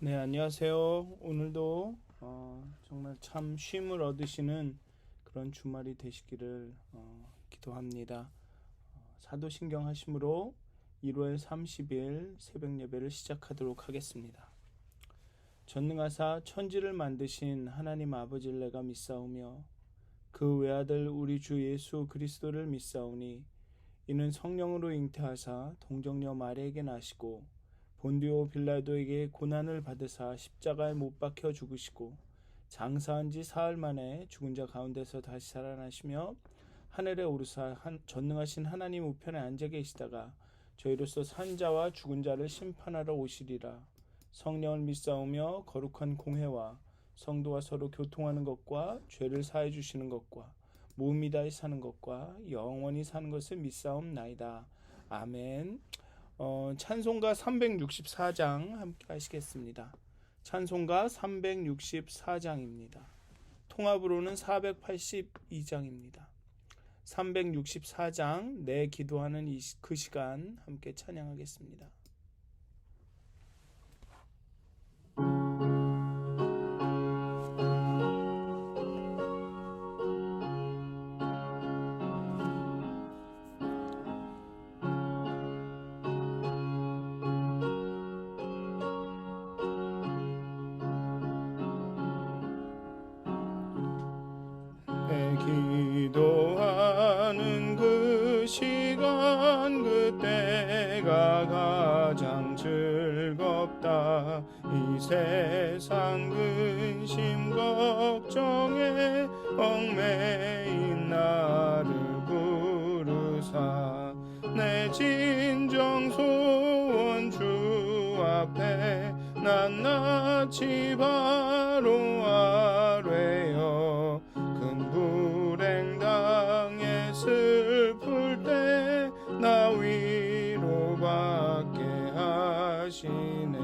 네, 안녕하세요. 오늘도 정말 참 쉼을 얻으시는 그런 주말이 되시기를 기도합니다. 사도신경 하심으로 1월 30일 새벽 예배를 시작하도록 하겠습니다. 전능하사 천지를 만드신 하나님 아버지를 내가 믿사오며 그 외아들 우리 주 예수 그리스도를 믿사오니 이는 성령으로 잉태하사 동정녀 마리아에게 나시고 본디오 빌라도에게 고난을 받으사 십자가에 못 박혀 죽으시고 장사한 지 사흘 만에 죽은 자 가운데서 다시 살아나시며 하늘에 오르사 전능하신 하나님 우편에 앉아 계시다가 저희로서 산 자와 죽은 자를 심판하러 오시리라. 성령을 믿사오며 거룩한 공회와 성도와 서로 교통하는 것과 죄를 사해 주시는 것과 몸이 다히 사는 것과 영원히 사는 것을 믿사옵나이다. 아멘. 찬송가 364장 함께 하시겠습니다. 찬송가 364장입니다. 통합으로는 482장입니다. 364장 내 기도하는 그 시간 함께 찬양하겠습니다. 기도하는 그 시간 그때가 가장 즐겁다. 이 세상 근심 걱정에 얽매인 나를 부르사 내 진정 소원 주 앞에 낱낱이 바로 아뢰어 불행 당해 슬플 때 나 위로받게 하시네.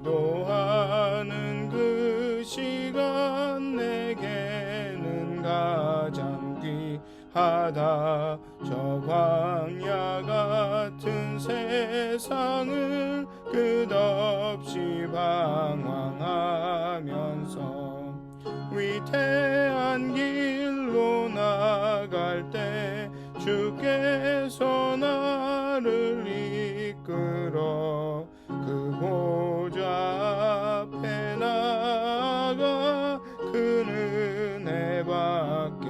기도하는 그 시간 내게는 가장 귀하다. 저 광야 같은 세상을 끝없이 방황하면서 위태한 길로 나갈 때 주께서 나를 이끌어 그 보좌 앞에 나아가 그 은혜 받게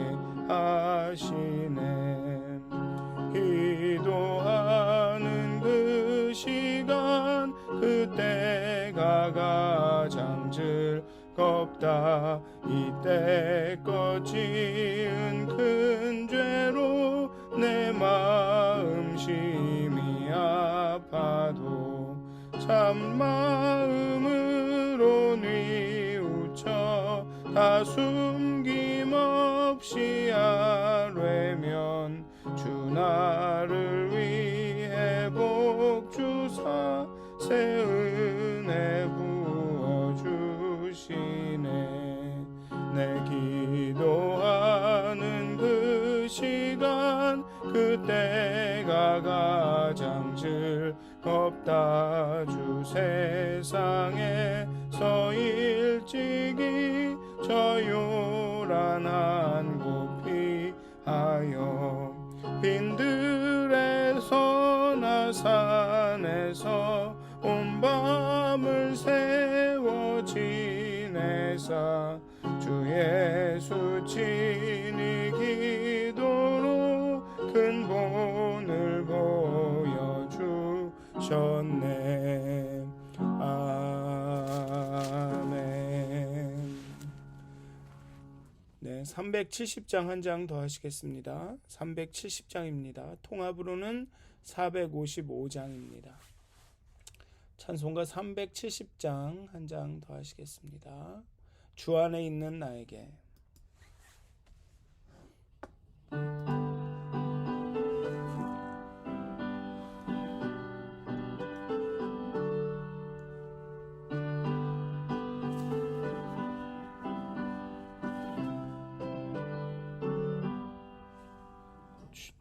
하시네. 기도하는 그 시간 그때가 가장 즐겁다. 이때껏 지은 큰 죄로 내 마음 심히 아파도 참 마음으로 뉘우쳐 다 숨김없이 아뢰면 주 나를 위해 복 주사 새 은혜 부어주시네. 내 기도하는 그 시간 그때가 가장 즐겁다. 주 세상에서 일찍이 저 요란한 곳 피하여 빈들에서나 산에서 온 밤을 세워 지내사 주 예수 친히 기도로 큰 본을 보여주셨네. 아멘. 네, 370장 한 장 더 하시겠습니다. 370장입니다. 통합으로는 455장입니다. 찬송가 370장 한 장 더 하시겠습니다. 주 안에 있는 나에게.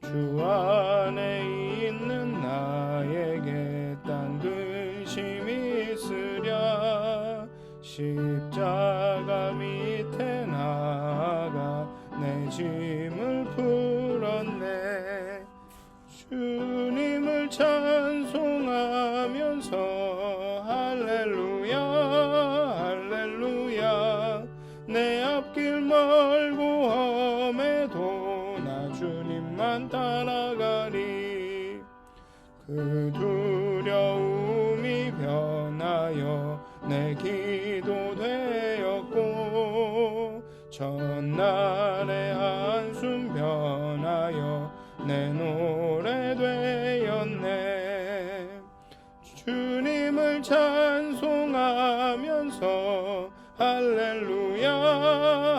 주 안에 있는 나에게 딴 근심이 짐을 풀었네. 주님을 찬송하면서 할렐루야 할렐루야. 내 앞길 멀고 험해도 나 주님만 따라가리. 그 두려움이 변하여 내 기도 되었고 전날의 한숨 변하여 내 노래 되었네. 주님을 찬송하면서 할렐루야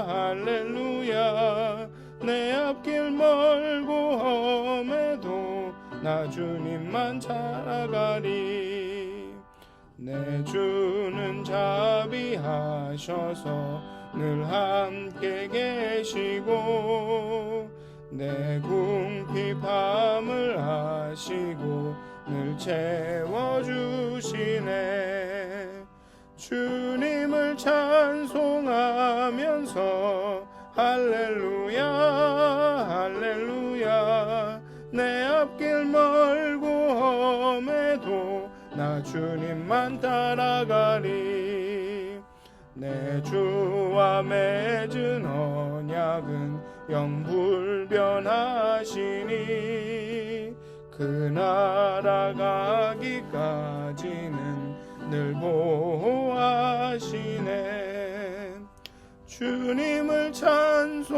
할렐루야. 내 앞길 멀고 험해도 나 주님만 따라가리. 내 주는 자비하셔서 늘 함께 계시고 내 궁핍함을 아시고 늘 채워주시네. 주님을 찬송하면서 할렐루야 할렐루야. 내 앞길 멀고 험해도 나 주님만 따라가리. 내 주와 맺은 언약은 영불변하시니 그 나라 가기까지는 늘 보호하시네. 주님을 찬송하면서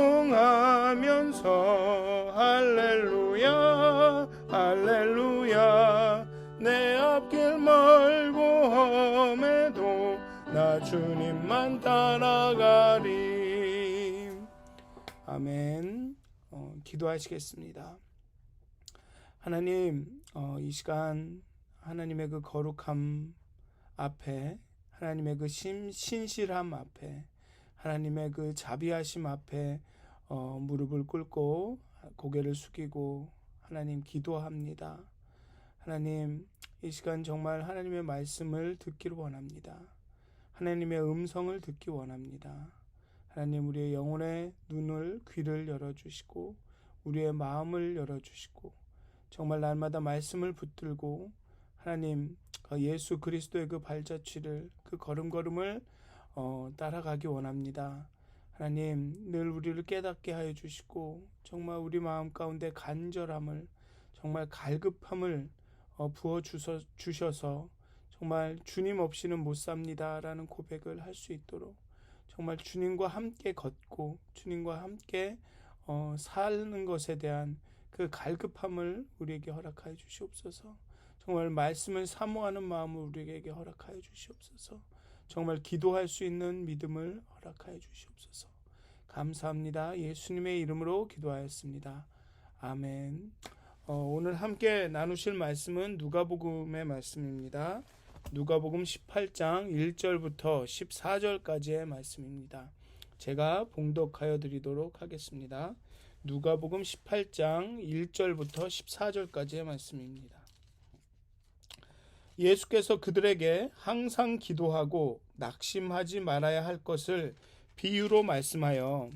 할렐루야 할렐루야. 내 앞길 멀고 험해도 나 주님만 따라가리. 아멘. 기도하시겠습니다. 하나님, 이 시간 하나님의 그 거룩함 앞에, 하나님의 그 신실함 앞에, 하나님의 그 자비하심 앞에 무릎을 꿇고 고개를 숙이고 하나님 기도합니다. 하나님, 이 시간 정말 하나님의 말씀을 듣기를 원합니다. 하나님의 음성을 듣기 원합니다. 하나님, 우리의 영혼의 눈을, 귀를 열어주시고 우리의 마음을 열어주시고 정말 날마다 말씀을 붙들고 하나님 예수 그리스도의 그 발자취를, 그 걸음걸음을 따라가기 원합니다. 하나님, 늘 우리를 깨닫게 하여 주시고 정말 우리 마음 가운데 간절함을, 정말 갈급함을 부어 주셔서 정말 주님 없이는 못 삽니다 라는 고백을 할 수 있도록 정말 주님과 함께 걷고 주님과 함께 사는 것에 대한 그 갈급함을 우리에게 허락하여 주시옵소서. 정말 말씀을 사모하는 마음을 우리에게 허락하여 주시옵소서. 정말 기도할 수 있는 믿음을 허락하여 주시옵소서. 감사합니다. 예수님의 이름으로 기도하였습니다. 아멘. 오늘 함께 나누실 말씀은 누가복음의 말씀입니다. 누가복음 18장 1절부터 14절까지의 말씀입니다. 제가 봉독하여 드리도록 하겠습니다. 누가복음 18장 1절부터 14절까지의 말씀입니다. 예수께서 그들에게 항상 기도하고 낙심하지 말아야 할 것을 비유로 말씀하여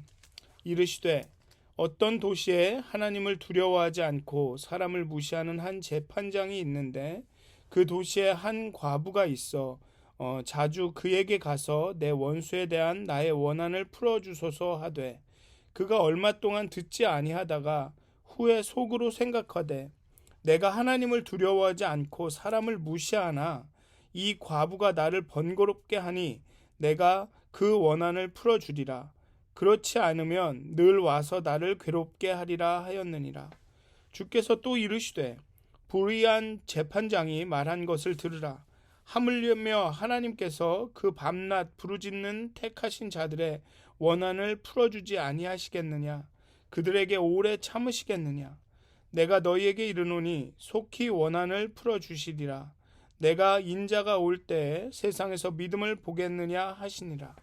이르시되, 어떤 도시에 하나님을 두려워하지 않고 사람을 무시하는 한 재판장이 있는데 그 도시에 한 과부가 있어 자주 그에게 가서 내 원수에 대한 나의 원한을 풀어주소서 하되, 그가 얼마 동안 듣지 아니하다가 후에 속으로 생각하되, 내가 하나님을 두려워하지 않고 사람을 무시하나 이 과부가 나를 번거롭게 하니 내가 그 원한을 풀어주리라. 그렇지 않으면 늘 와서 나를 괴롭게 하리라 하였느니라. 주께서 또 이르시되, 불의한 재판장이 말한 것을 들으라. 하물며 하나님께서 그 밤낮 부르짖는 택하신 자들의 원한을 풀어주지 아니하시겠느냐? 그들에게 오래 참으시겠느냐? 내가 너희에게 이르노니 속히 원한을 풀어주시리라. 내가 인자가 올 때에 세상에서 믿음을 보겠느냐 하시니라.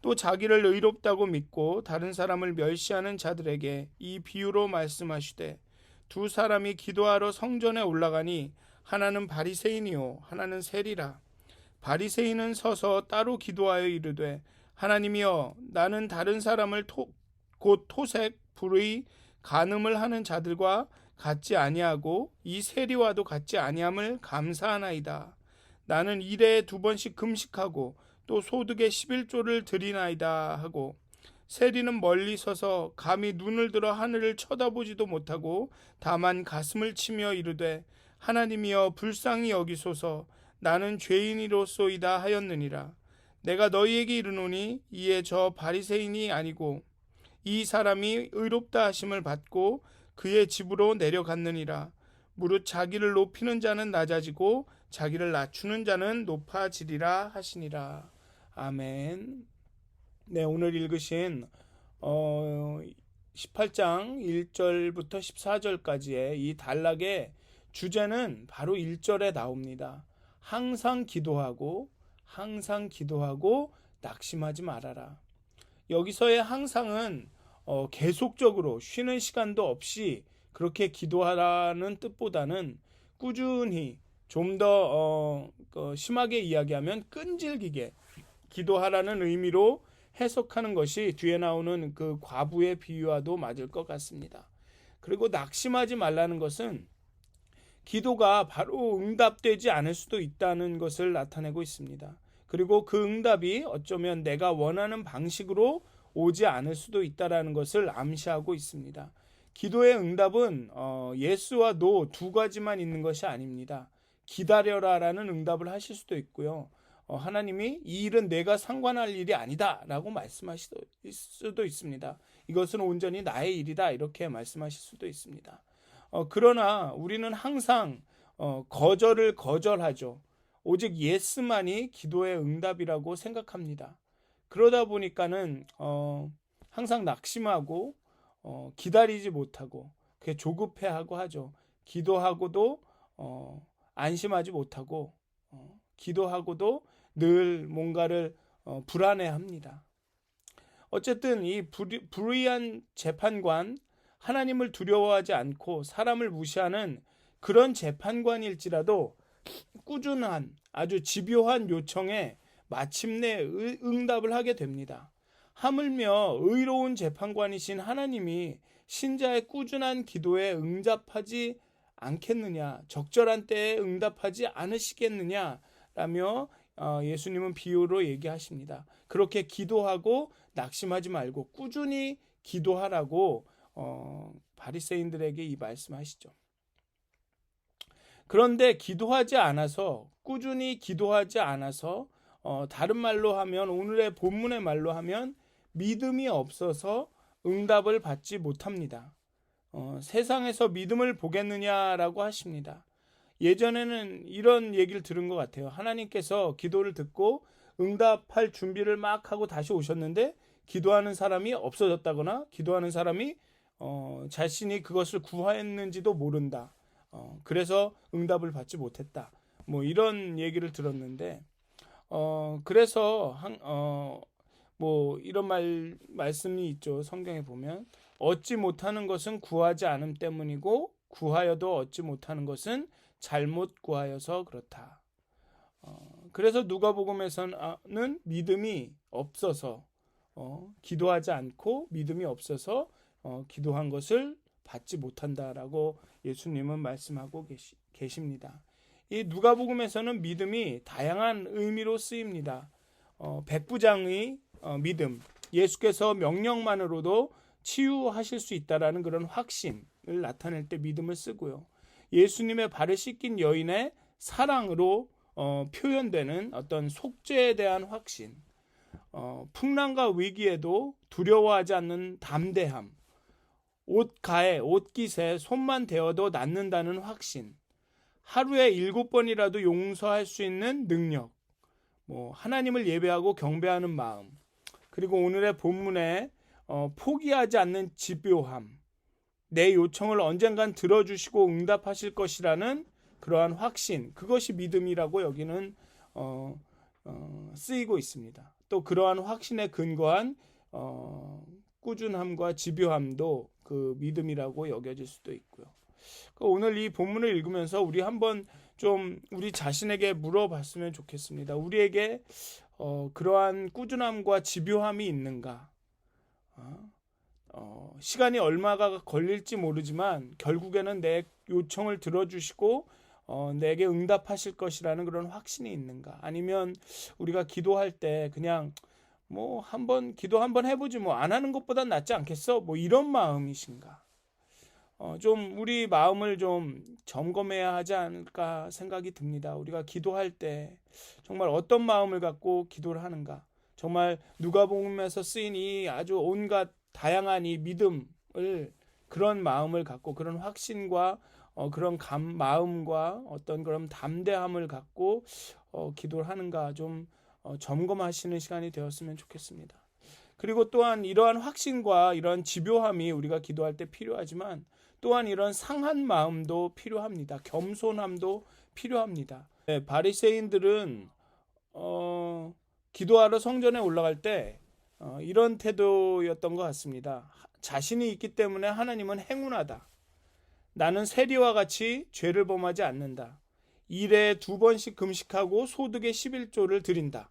또 자기를 의롭다고 믿고 다른 사람을 멸시하는 자들에게 이 비유로 말씀하시되, 두 사람이 기도하러 성전에 올라가니 하나는 바리새인이요 하나는 세리라. 바리새인은 서서 따로 기도하여 이르되, 하나님이여, 나는 다른 사람을 곧 토색, 불의, 간음을 하는 자들과 같지 아니하고 이 세리와도 같지 아니함을 감사하나이다. 나는 일에 2번씩 금식하고 또 소득의 11조를 드리나이다 하고 세리는 멀리 서서 감히 눈을 들어 하늘을 쳐다보지도 못하고 다만 가슴을 치며 이르되 하나님이여 불쌍히 여기소서 나는 죄인이로소이다 하였느니라. 내가 너희에게 이르노니 이에 저 바리새인이 아니고 이 사람이 의롭다 하심을 받고 그의 집으로 내려갔느니라. 무릇 자기를 높이는 자는 낮아지고 자기를 낮추는 자는 높아지리라 하시니라. 아멘. 네, 오늘 읽으신 18장 1절부터 14절까지의 이 단락의 주제는 바로 1절에 나옵니다. 항상 기도하고 낙심하지 말아라. 여기서의 항상은 계속적으로 쉬는 시간도 없이 그렇게 기도하라는 뜻보다는 꾸준히 좀 더 심하게 이야기하면 끈질기게 기도하라는 의미로 해석하는 것이 뒤에 나오는 그 과부의 비유와도 맞을 것 같습니다. 그리고 낙심하지 말라는 것은 기도가 바로 응답되지 않을 수도 있다는 것을 나타내고 있습니다. 그리고 그 응답이 어쩌면 내가 원하는 방식으로 오지 않을 수도 있다는 것을 암시하고 있습니다. 기도의 응답은 예스와 노 두 가지만 있는 것이 아닙니다. 기다려라라는 응답을 하실 수도 있고요. 하나님이 이 일은 내가 상관할 일이 아니다 라고 말씀하실 수도 있습니다. 이것은 온전히 나의 일이다 이렇게 말씀하실 수도 있습니다. 그러나 우리는 항상 거절을 거절하죠. 오직 예스만이 기도의 응답이라고 생각합니다. 그러다 보니까는 항상 낙심하고 기다리지 못하고 조급해하고 하죠. 기도하고도 안심하지 못하고 기도하고도 늘 뭔가를 불안해합니다. 어쨌든 이 불의한 재판관, 하나님을 두려워하지 않고 사람을 무시하는 그런 재판관일지라도 꾸준한 아주 집요한 요청에 마침내 응답을 하게 됩니다. 하물며 의로운 재판관이신 하나님이 신자의 꾸준한 기도에 응답하지 않겠느냐, 적절한 때에 응답하지 않으시겠느냐 라며 예수님은 비유로 얘기하십니다. 그렇게 기도하고 낙심하지 말고 꾸준히 기도하라고 바리새인들에게 이 말씀하시죠. 그런데 기도하지 않아서, 꾸준히 기도하지 않아서 다른 말로 하면, 오늘의 본문의 말로 하면 믿음이 없어서 응답을 받지 못합니다. 세상에서 믿음을 보겠느냐라고 하십니다. 예전에는 이런 얘기를 들은 것 같아요. 하나님께서 기도를 듣고 응답할 준비를 막 하고 다시 오셨는데 기도하는 사람이 없어졌다거나 기도하는 사람이 자신이 그것을 구했는지도 모른다. 그래서 응답을 받지 못했다. 뭐 이런 얘기를 들었는데 그래서 뭐 이런 말씀이 있죠. 성경에 보면 얻지 못하는 것은 구하지 않음 때문이고 구하여도 얻지 못하는 것은 잘못 구하여서 그렇다. 그래서 누가복음에서는 믿음이 없어서 기도하지 않고 믿음이 없어서 기도한 것을 받지 못한다라고 예수님은 말씀하고 계십니다. 이 누가복음에서는 믿음이 다양한 의미로 쓰입니다. 백부장의 믿음, 예수께서 명령만으로도 치유하실 수 있다라는 그런 확신을 나타낼 때 믿음을 쓰고요. 예수님의 발을 씻긴 여인의 사랑으로 표현되는 어떤 속죄에 대한 확신, 풍랑과 위기에도 두려워하지 않는 담대함, 옷깃에 손만 대어도 낫는다는 확신, 하루에 7번이라도 용서할 수 있는 능력, 하나님을 예배하고 경배하는 마음, 그리고 오늘의 본문에 포기하지 않는 집요함, 내 요청을 언젠간 들어주시고 응답하실 것이라는 그러한 확신, 그것이 믿음이라고 여기는 쓰이고 있습니다. 또 그러한 확신에 근거한 꾸준함과 집요함도 그 믿음이라고 여겨질 수도 있고요. 오늘 이 본문을 읽으면서 우리 한번 좀 우리 자신에게 물어봤으면 좋겠습니다. 우리에게 그러한 꾸준함과 집요함이 있는가? 시간이 얼마가 걸릴지 모르지만 결국에는 내 요청을 들어주시고 내게 응답하실 것이라는 그런 확신이 있는가? 아니면 우리가 기도할 때 그냥 뭐 한번 기도 한번 해보지 뭐 안 하는 것보단 낫지 않겠어? 뭐 이런 마음이신가? 좀 우리 마음을 좀 점검해야 하지 않을까 생각이 듭니다. 우리가 기도할 때 정말 어떤 마음을 갖고 기도를 하는가? 정말 누가복음에서 쓰인 이 아주 온갖 다양한 이 믿음을 그런 마음을 갖고 그런 확신과 그런 마음과 어떤 그런 담대함을 갖고 기도를 하는가 좀 점검하시는 시간이 되었으면 좋겠습니다. 그리고 또한 이러한 확신과 이러한 집요함이 우리가 기도할 때 필요하지만 또한 이런 상한 마음도 필요합니다. 겸손함도 필요합니다. 네, 바리새인들은 기도하러 성전에 올라갈 때 이런 태도였던 것 같습니다. 자신이 있기 때문에 하나님은 행운하다. 나는 세리와 같이 죄를 범하지 않는다. 일에 2번씩 금식하고 소득의 11조를 드린다.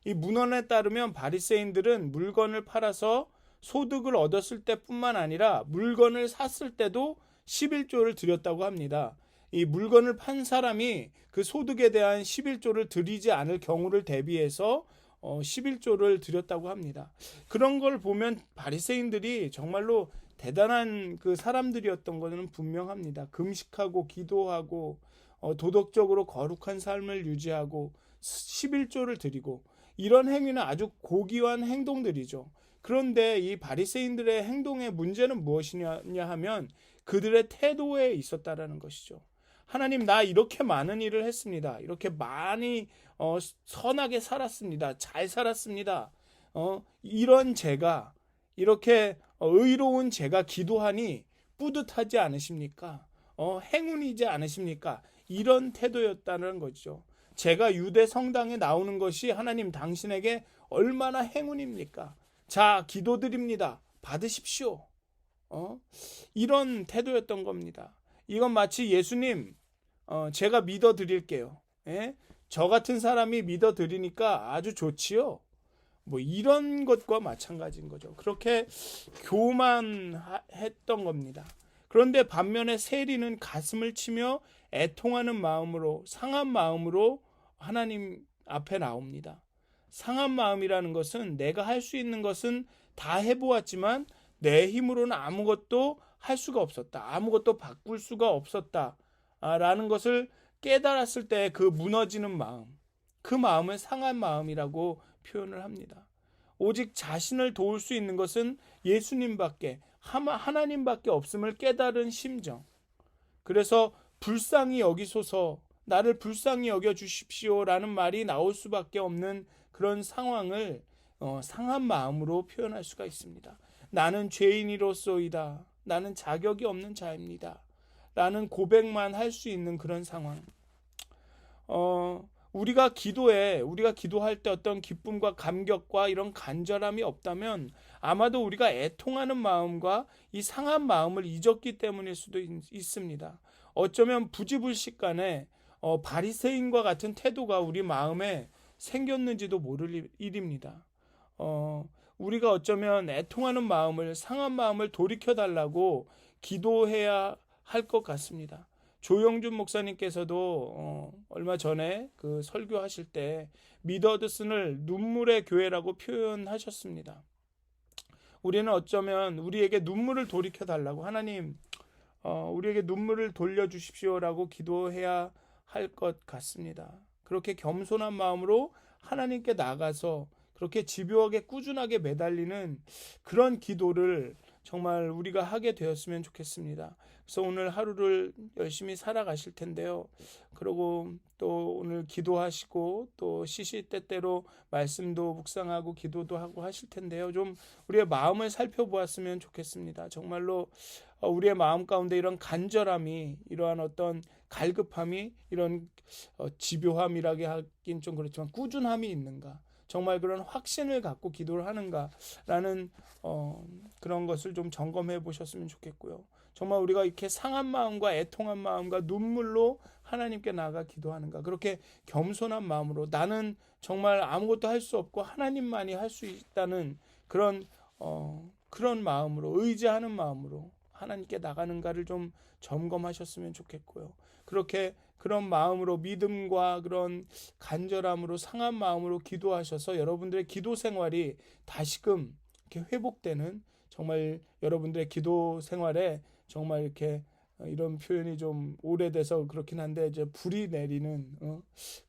이 문헌에 따르면 바리새인들은 물건을 팔아서 소득을 얻었을 때뿐만 아니라 물건을 샀을 때도 11조를 드렸다고 합니다. 이 물건을 판 사람이 그 소득에 대한 11조를 드리지 않을 경우를 대비해서 11조를 드렸다고 합니다. 그런 걸 보면 바리새인들이 정말로 대단한 그 사람들이었던 것은 분명합니다. 금식하고 기도하고 도덕적으로 거룩한 삶을 유지하고 11조를 드리고 이런 행위는 아주 고귀한 행동들이죠. 그런데 이 바리새인들의 행동의 문제는 무엇이냐 하면 그들의 태도에 있었다라는 것이죠. 하나님, 나 이렇게 많은 일을 했습니다. 이렇게 많이 선하게 살았습니다. 잘 살았습니다. 이런 제가 이렇게 의로운 제가 기도하니 뿌듯하지 않으십니까? 행운이지 않으십니까? 이런 태도였다는 거죠. 제가 유대 성당에 나오는 것이 하나님 당신에게 얼마나 행운입니까? 자, 기도드립니다. 받으십시오. 이런 태도였던 겁니다. 이건 마치 예수님, 제가 믿어드릴게요. 예? 저 같은 사람이 믿어드리니까 아주 좋지요. 뭐 이런 것과 마찬가지인 거죠. 그렇게 교만했던 겁니다. 그런데 반면에 세리는 가슴을 치며 애통하는 마음으로, 상한 마음으로 하나님 앞에 나옵니다. 상한 마음이라는 것은 내가 할 수 있는 것은 다 해보았지만 내 힘으로는 아무것도 할 수가 없었다. 아무것도 바꿀 수가 없었다. 라는 것을 깨달았을 때 그 무너지는 마음, 그 마음을 상한 마음이라고 표현을 합니다. 오직 자신을 도울 수 있는 것은 예수님밖에, 하나님밖에 없음을 깨달은 심정. 그래서 불쌍히 여기소서, 나를 불쌍히 여겨 주십시오라는 말이 나올 수밖에 없는 그런 상황을 상한 마음으로 표현할 수가 있습니다. 나는 죄인이로소이다. 나는 자격이 없는 자입니다. 라는 고백만 할 수 있는 그런 상황. 우리가 기도할 때 어떤 기쁨과 감격과 이런 간절함이 없다면 아마도 우리가 애통하는 마음과 이 상한 마음을 잊었기 때문일 수도 있습니다. 어쩌면 부지불식간에 바리새인과 같은 태도가 우리 마음에 생겼는지도 모를 일입니다. 우리가 어쩌면 애통하는 마음을, 상한 마음을 돌이켜달라고 기도해야 할 것 같습니다. 조영준 목사님께서도 얼마 전에 그 설교하실 때 미더드슨을 눈물의 교회라고 표현하셨습니다. 우리는 어쩌면 우리에게 눈물을 돌이켜달라고, 하나님 우리에게 눈물을 돌려주십시오라고 기도해야 할 것 같습니다. 그렇게 겸손한 마음으로 하나님께 나가서 그렇게 집요하게 꾸준하게 매달리는 그런 기도를 정말 우리가 하게 되었으면 좋겠습니다. 그래서 오늘 하루를 열심히 살아가실 텐데요. 그리고 또 오늘 기도하시고 또 시시때때로 말씀도 묵상하고 기도도 하고 하실 텐데요. 좀 우리의 마음을 살펴보았으면 좋겠습니다. 정말로 우리의 마음 가운데 이런 간절함이, 이러한 어떤 갈급함이, 이런 집요함이라게 하긴 좀 그렇지만 꾸준함이 있는가, 정말 그런 확신을 갖고 기도를 하는가라는 그런 것을 좀 점검해 보셨으면 좋겠고요. 정말 우리가 이렇게 상한 마음과 애통한 마음과 눈물로 하나님께 나아가 기도하는가, 그렇게 겸손한 마음으로 나는 정말 아무것도 할 수 없고 하나님만이 할 수 있다는 그런 그런 마음으로, 의지하는 마음으로 하나님께 나가는가를 좀 점검하셨으면 좋겠고요. 그렇게 그런 마음으로, 믿음과 그런 간절함으로, 상한 마음으로 기도하셔서 여러분들의 기도 생활이 다시금 이렇게 회복되는, 정말 여러분들의 기도 생활에 정말 이렇게 이런 표현이 좀 오래돼서 그렇긴 한데 이제 불이 내리는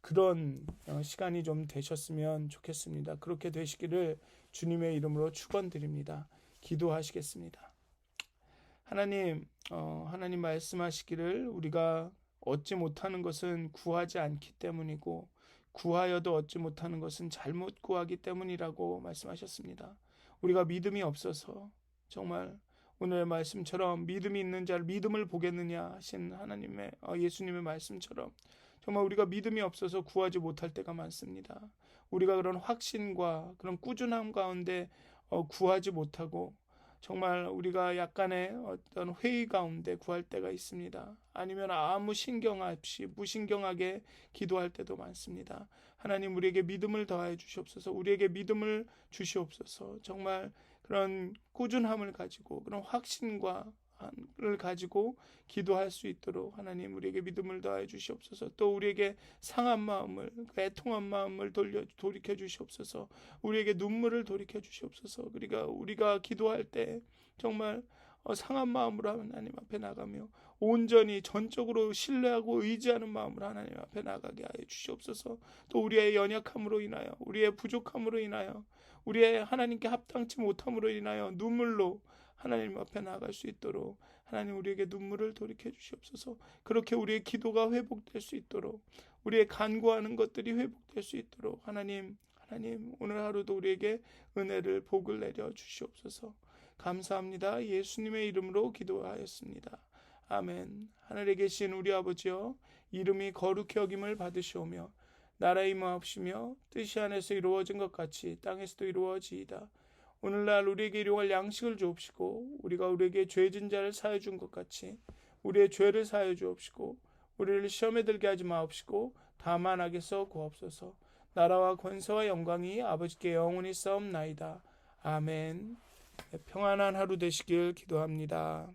그런 시간이 좀 되셨으면 좋겠습니다. 그렇게 되시기를 주님의 이름으로 축원드립니다. 기도하시겠습니다. 하나님, 하나님 말씀하시기를 우리가 얻지 못하는 것은 구하지 않기 때문이고 구하여도 얻지 못하는 것은 잘못 구하기 때문이라고 말씀하셨습니다. 우리가 믿음이 없어서 정말 오늘의 말씀처럼 믿음이 있는 자를 믿음을 보겠느냐 하신 하나님의 예수님의 말씀처럼 정말 우리가 믿음이 없어서 구하지 못할 때가 많습니다. 우리가 그런 확신과 그런 꾸준함 가운데 구하지 못하고 정말 우리가 약간의 어떤 회의 가운데 구할 때가 있습니다. 아니면 아무 신경 없이 무신경하게 기도할 때도 많습니다. 하나님, 우리에게 믿음을 더하여 주시옵소서. 우리에게 믿음을 주시옵소서. 정말 그런 꾸준함을 가지고 그런 확신과 를 가지고 기도할 수 있도록 하나님 우리에게 믿음을 더하여 주시옵소서. 또 우리에게 상한 마음을, 애통한 마음을 돌이켜 주시옵소서. 우리에게 눈물을 돌이켜 주시옵소서. 그러니까 우리가 기도할 때 정말 상한 마음으로 하나님 앞에 나가며 온전히 전적으로 신뢰하고 의지하는 마음으로 하나님 앞에 나가게 하여 주시옵소서. 또 우리의 연약함으로 인하여, 우리의 부족함으로 인하여, 우리의 하나님께 합당치 못함으로 인하여 눈물로 하나님 앞에 나아갈 수 있도록 하나님 우리에게 눈물을 돌이켜 주시옵소서. 그렇게 우리의 기도가 회복될 수 있도록, 우리의 간구하는 것들이 회복될 수 있도록 하나님 오늘 하루도 우리에게 은혜를, 복을 내려 주시옵소서. 감사합니다. 예수님의 이름으로 기도하였습니다. 아멘. 하늘에 계신 우리 아버지여, 이름이 거룩히 여김을 받으시오며 나라의 임하옵시며 뜻이 하늘에서 이루어진 것 같이 땅에서도 이루어지이다. 오늘날 우리에게 일용할 양식을 주옵시고 우리가 우리에게 죄진 자를 사하여 준 것 같이 우리의 죄를 사하여 주옵시고 우리를 시험에 들게 하지 마옵시고 다만 악에서 구하옵소서. 나라와 권세와 영광이 아버지께 영원히 싸움나이다. 아멘. 평안한 하루 되시길 기도합니다.